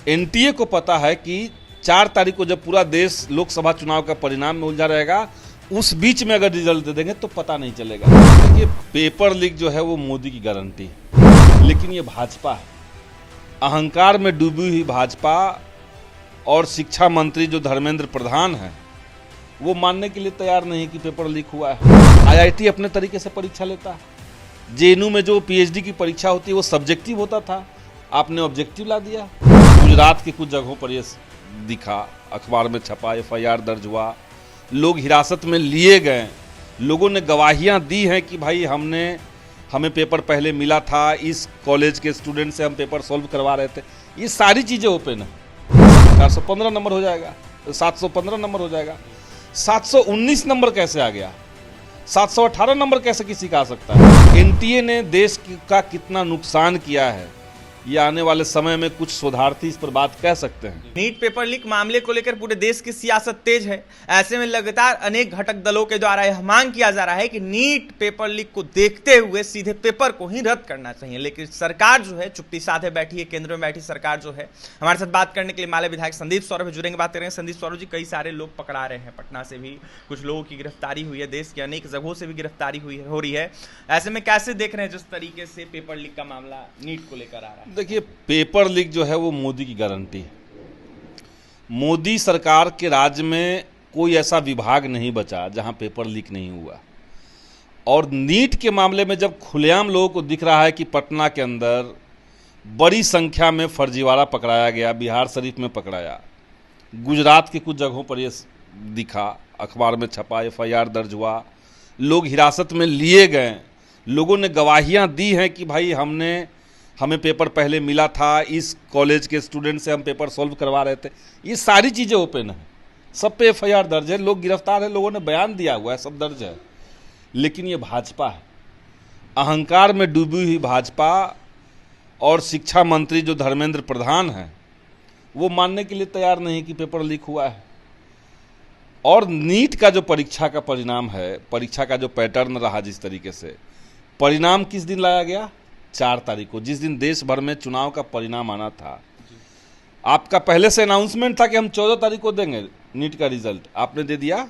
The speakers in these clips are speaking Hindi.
एनटीए को पता है कि 4 तारीख को जब पूरा देश लोकसभा चुनाव का परिणाम में उलझा रहेगा, उस बीच में अगर रिजल्ट दे देंगे तो पता नहीं चलेगा। देखिए, पेपर लीक जो है वो मोदी की गारंटी है, लेकिन ये भाजपा है, अहंकार में डूबी हुई भाजपा। और शिक्षा मंत्री जो धर्मेंद्र प्रधान है वो मानने के लिए तैयार नहीं कि पेपर लीक हुआ है। आईआईटी अपने तरीके से परीक्षा लेता है। जेएनयू में जो पीएचडी की परीक्षा होती है वो सब्जेक्टिव होता था, आपने ऑब्जेक्टिव ला दिया। गुजरात की कुछ जगहों पर ये दिखा, अखबार में छपा, एफआईआर दर्ज हुआ, लोग हिरासत में लिए गए, लोगों ने गवाहियां दी हैं कि भाई हमें पेपर पहले मिला था, इस कॉलेज के स्टूडेंट से हम पेपर सॉल्व करवा रहे थे। ये सारी चीज़ें ओपन है। 415 नंबर हो जाएगा, 715 नंबर हो जाएगा, 719 नंबर कैसे आ गया, 718 नंबर कैसे किसी का आ सकता है। एनटीए ने देश का कितना नुकसान किया है, ये आने वाले समय में कुछ शोधार्थी इस पर बात कह सकते हैं। नीट पेपर लीक मामले को लेकर पूरे देश की सियासत तेज है। ऐसे में लगातार अनेक घटक दलों के द्वारा यह मांग किया जा रहा है कि नीट पेपर लीक को देखते हुए सीधे पेपर को ही रद्द करना चाहिए, लेकिन सरकार जो है चुप्पी साधे बैठी है। केंद्र में बैठी सरकार जो है, हमारे साथ बात करने के लिए माले विधायक संदीप सौरभ जुड़ेंगे, बात करेंगे। संदीप सौरभ जी, कई सारे लोग पकड़ा रहे हैं, पटना से भी कुछ लोगों की गिरफ्तारी हुई है, देश के अनेक जगहों से भी गिरफ्तारी हो रही है। ऐसे में कैसे देख रहे हैं जिस तरीके से पेपर लीक का मामला नीट को लेकर आ रहा है? देखिए, पेपर लीक जो है वो मोदी की गारंटी है। मोदी सरकार के राज्य में कोई ऐसा विभाग नहीं बचा जहां पेपर लीक नहीं हुआ। और नीट के मामले में जब खुलेआम लोगों को दिख रहा है कि पटना के अंदर बड़ी संख्या में फर्जीवाड़ा पकड़ाया गया, बिहार शरीफ में पकड़ाया, गुजरात की कुछ जगहों पर ये दिखा, अखबार में छपा, एफआईआर दर्ज हुआ, लोग हिरासत में लिए गए, लोगों ने गवाहियां दी हैं कि भाई हमें पेपर पहले मिला था, इस कॉलेज के स्टूडेंट से हम पेपर सॉल्व करवा रहे थे। ये सारी चीज़ें ओपन है, सब पे एफआईआर दर्ज है, लोग गिरफ्तार है, लोगों ने बयान दिया हुआ है, सब दर्ज है। लेकिन ये भाजपा है, अहंकार में डूबी हुई भाजपा। और शिक्षा मंत्री जो धर्मेंद्र प्रधान है वो मानने के लिए तैयार नहीं कि पेपर लीक हुआ है। और नीट का जो परीक्षा का परिणाम है, परीक्षा का जो पैटर्न रहा, जिस तरीके से परिणाम किस दिन लाया गया, 4 तारीख को, जिस दिन देश भर में चुनाव का परिणाम आना था। आपका पहले से अनाउंसमेंट था कि हम 14 तारीख को देंगे नीट का रिजल्ट, आपने दे दिया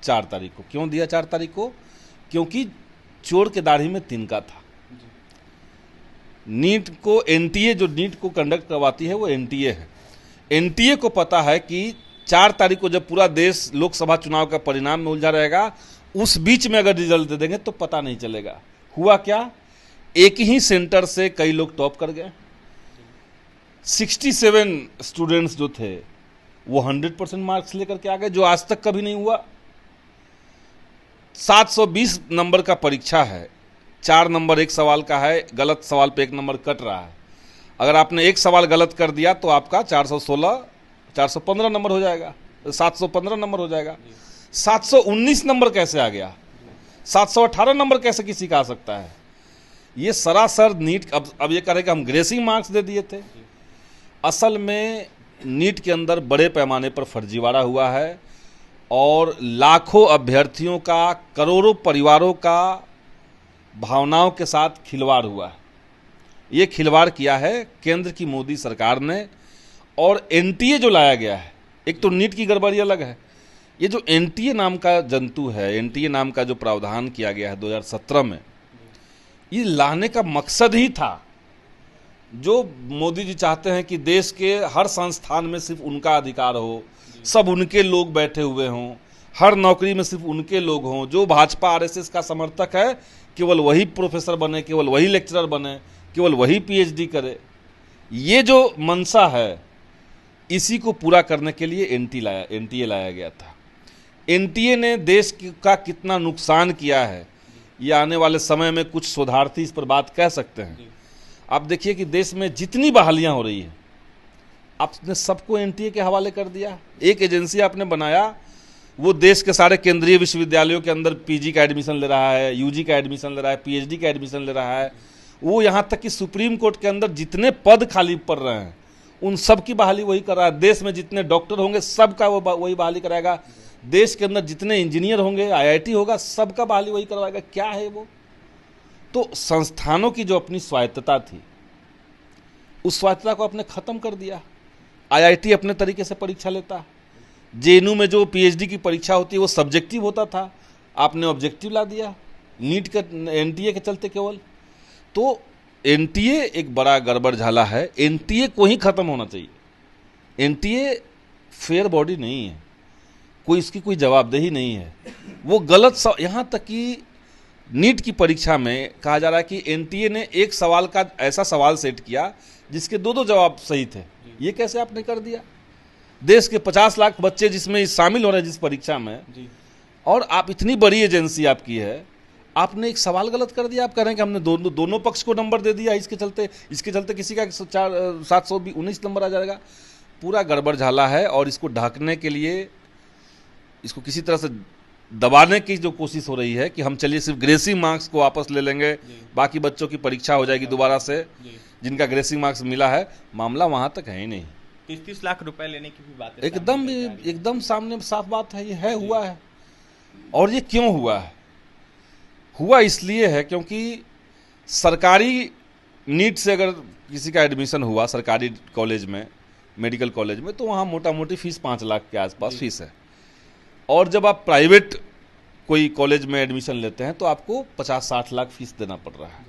4 तारीख को। क्यों दिया 4 तारीख को? क्योंकि चोर के दाढ़ी में तिनका था। नीट को एनटीए, जो नीट को कंडक्ट करवाती है वो एनटीए है। एनटीए को पता है कि 4 तारीख को जब पूरा देश लोकसभा चुनाव का परिणाम में उलझा रहेगा, उस बीच में अगर रिजल्ट दे देंगे तो पता नहीं चलेगा। हुआ क्या, एक ही सेंटर से कई लोग टॉप कर गए। 67 स्टूडेंट्स जो थे वो 100% मार्क्स लेकर के आ गए, जो आज तक कभी नहीं हुआ। 720 नंबर का परीक्षा है, 4 नंबर एक सवाल का है, गलत सवाल पे 1 नंबर कट रहा है। अगर आपने एक सवाल गलत कर दिया तो आपका 415 नंबर हो जाएगा, 715 नंबर हो जाएगा। 719 नंबर कैसे आ गया, 718 नंबर कैसे किसी का आ सकता है। ये सरासर नीट, अब ये कह रहे कि हम ग्रेसिंग मार्क्स दे दिए थे। असल में नीट के अंदर बड़े पैमाने पर फर्जीवाड़ा हुआ है और लाखों अभ्यर्थियों का, करोड़ों परिवारों का भावनाओं के साथ खिलवाड़ हुआ है। ये खिलवाड़ किया है केंद्र की मोदी सरकार ने। और एनटीए जो लाया गया है, एक तो नीट की गड़बड़ी अलग है, ये जो एनटीए नाम का जंतु है, एनटीए नाम का जो प्रावधान किया गया है 2017 में, ये लाने का मकसद ही था, जो मोदी जी चाहते हैं कि देश के हर संस्थान में सिर्फ उनका अधिकार हो, सब उनके लोग बैठे हुए हों, हर नौकरी में सिर्फ उनके लोग हों। जो भाजपा आरएसएस का समर्थक है केवल वही प्रोफेसर बने, केवल वही लेक्चरर बने, केवल वही पीएचडी करे। ये जो मंशा है, इसी को पूरा करने के लिए एनटीए लाया गया था। एनटीए ने देश का कितना नुकसान किया है, ये आने वाले समय में कुछ शोधार्थी इस पर बात कह सकते हैं। आप देखिए कि देश में जितनी बहालियां हो रही है, आपने सबको एनटीए के हवाले कर दिया। एक एजेंसी आपने बनाया, वो देश के सारे केंद्रीय विश्वविद्यालयों के अंदर पीजी का एडमिशन ले रहा है, यूजी का एडमिशन ले रहा है, पीएचडी का एडमिशन ले रहा है। वो यहाँ तक कि सुप्रीम कोर्ट के अंदर जितने पद खाली पड़ रहे हैं उन सब की बहाली वही कर रहा है। देश में जितने डॉक्टर होंगे सबका वो वही बहाली कराएगा। देश के अंदर जितने इंजीनियर होंगे, आईआईटी होगा, सबका बहाली वही करवाएगा। क्या है वो? तो संस्थानों की जो अपनी स्वायत्तता थी, उस स्वायत्तता को आपने खत्म कर दिया। आईआईटी अपने तरीके से परीक्षा लेता है। जेएनयू में जो पीएचडी की परीक्षा होती है वो सब्जेक्टिव होता था, आपने ऑब्जेक्टिव ला दिया नीट के एनटीए के चलते केवल। तो एनटीए एक बड़ा गड़बड़ झाला है, एनटीए को ही खत्म होना चाहिए। एनटीए फेयर बॉडी नहीं है, कोई इसकी कोई जवाबदेही नहीं है। वो गलत यहाँ तक कि नीट की परीक्षा में कहा जा रहा है कि एनटीए ने एक सवाल का ऐसा सवाल सेट किया जिसके दो जवाब सही थे। ये कैसे आपने कर दिया? देश के 50 लाख बच्चे जिसमें शामिल हो रहे हैं जिस परीक्षा में जी। और आप इतनी बड़ी एजेंसी आपकी है, आपने एक सवाल गलत कर दिया। आप कह रहे हैं कि हमने दोनों पक्ष को नंबर दे दिया, इसके चलते किसी का 719 नंबर आ जाएगा। पूरा गड़बड़ झाला है और इसको ढकने के लिए, इसको किसी तरह से दबाने की जो कोशिश हो रही है कि हम चलिए सिर्फ ग्रेसिंग मार्क्स को वापस ले लेंगे, बाकी बच्चों की परीक्षा हो जाएगी दोबारा से जिनका ग्रेसिंग मार्क्स मिला है। मामला वहां तक है ही नहीं। 30 लाख रुपए लेने की भी बात एकदम सामने साफ बात है, ये है हुआ है। और ये क्यों हुआ है? हुआ इसलिए है क्योंकि सरकारी नीट से अगर किसी का एडमिशन हुआ सरकारी कॉलेज में, मेडिकल कॉलेज में, तो वहाँ मोटा मोटी फीस 5 लाख के आसपास फीस है। और जब आप प्राइवेट कोई कॉलेज में एडमिशन लेते हैं तो आपको 50-60 लाख फीस देना पड़ रहा है।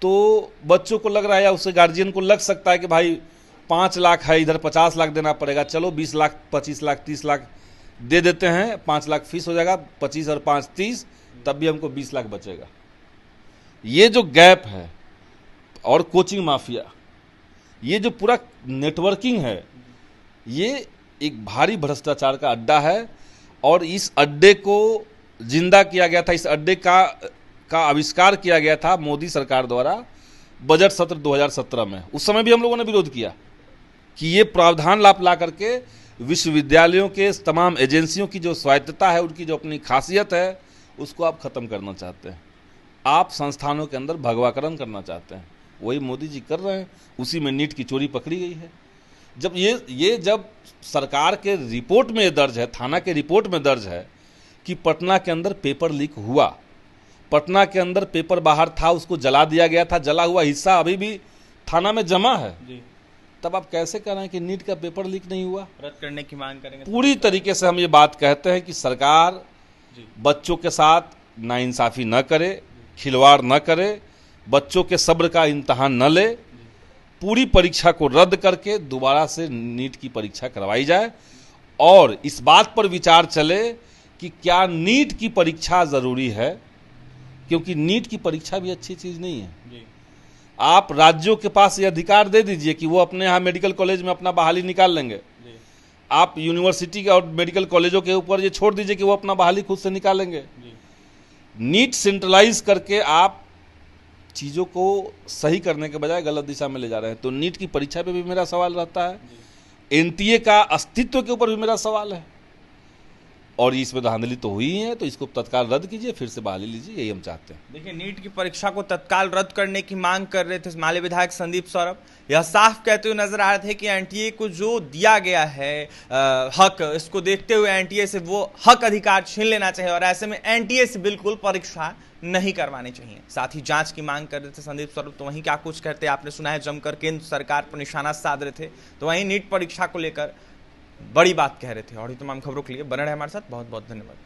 तो बच्चों को लग रहा है या उससे गार्जियन को लग सकता है कि भाई 5 लाख है, इधर 50 लाख देना पड़ेगा, चलो 20 लाख 25 लाख 30 लाख दे देते हैं, 5 लाख फीस हो जाएगा, 25 और 5 30, तब भी हमको 20 लाख बचेगा। ये जो गैप है और कोचिंग माफिया, ये जो पूरा नेटवर्किंग है, ये एक भारी भ्रष्टाचार का अड्डा है। और इस अड्डे को जिंदा किया गया था, इस अड्डे का आविष्कार किया गया था मोदी सरकार द्वारा बजट सत्र 2017 में। उस समय भी हम लोगों ने विरोध किया कि ये प्रावधान ला करके विश्वविद्यालयों के तमाम एजेंसियों की जो स्वायत्तता है, उनकी जो अपनी खासियत है, उसको आप खत्म करना चाहते हैं। आप संस्थानों के अंदर भगवाकरण करना चाहते हैं, वही मोदी जी कर रहे हैं। उसी में नीट की चोरी पकड़ी गई है। जब ये जब सरकार के रिपोर्ट में दर्ज है, थाना के रिपोर्ट में दर्ज है कि पटना के अंदर पेपर लीक हुआ, पटना के अंदर पेपर बाहर था, उसको जला दिया गया था, जला हुआ हिस्सा अभी भी थाना में जमा है जी। तब आप कैसे कह रहे हैं कि नीट का पेपर लीक नहीं हुआ? रद्द करने की मांग करेंगे। पूरी तरीके से हम ये बात कहते हैं कि सरकार बच्चों के साथ नाइंसाफी न करे, खिलवाड़ न करे, बच्चों के सब्र का इम्तहान न ले, पूरी परीक्षा को रद्द करके दोबारा से नीट की परीक्षा करवाई जाए। और इस बात पर विचार चले कि क्या नीट की परीक्षा ज़रूरी है, क्योंकि नीट की परीक्षा भी अच्छी चीज़ नहीं है जी। आप राज्यों के पास ये अधिकार दे दीजिए कि वो अपने यहाँ मेडिकल कॉलेज में अपना बहाली निकाल लेंगे जी। आप यूनिवर्सिटी और मेडिकल कॉलेजों के ऊपर ये छोड़ दीजिए कि वो अपना बहाली खुद से निकालेंगे। नीट सेंट्रलाइज करके आप चीज़ों को सही करने के बजाय गलत दिशा में ले जा रहे हैं। तो नीट की परीक्षा पे भी मेरा सवाल रहता है, एनटीए का अस्तित्व के ऊपर भी मेरा सवाल है। और इसमें धांधली तो हुई है, तो इसको तत्काल रद्द कीजिए, फिर से बहाली लीजिए, यही हम चाहते हैं। देखिए, नीट की परीक्षा को तत्काल रद्द करने की मांग कर रहे थे माले विधायक संदीप सौरभ। यह साफ कहते हुए नजर आ रहे थे कि एनटीए को जो दिया गया है हक, इसको देखते हुए एनटीए से वो हक अधिकार छीन लेना चाहिए और ऐसे में एनटीए से बिल्कुल परीक्षा नहीं करवानी चाहिए। साथ ही जांच की मांग कर रहे थे संदीप सौरभ। तो वहीं क्या कुछ कहते, आपने सुना है जमकर केंद्र सरकार पर निशाना साध रहे थे, तो वहीं नीट परीक्षा को लेकर बड़ी बात कह रहे थे। और ये तमाम खबरों के लिए बने रहे हमारे साथ। बहुत बहुत धन्यवाद।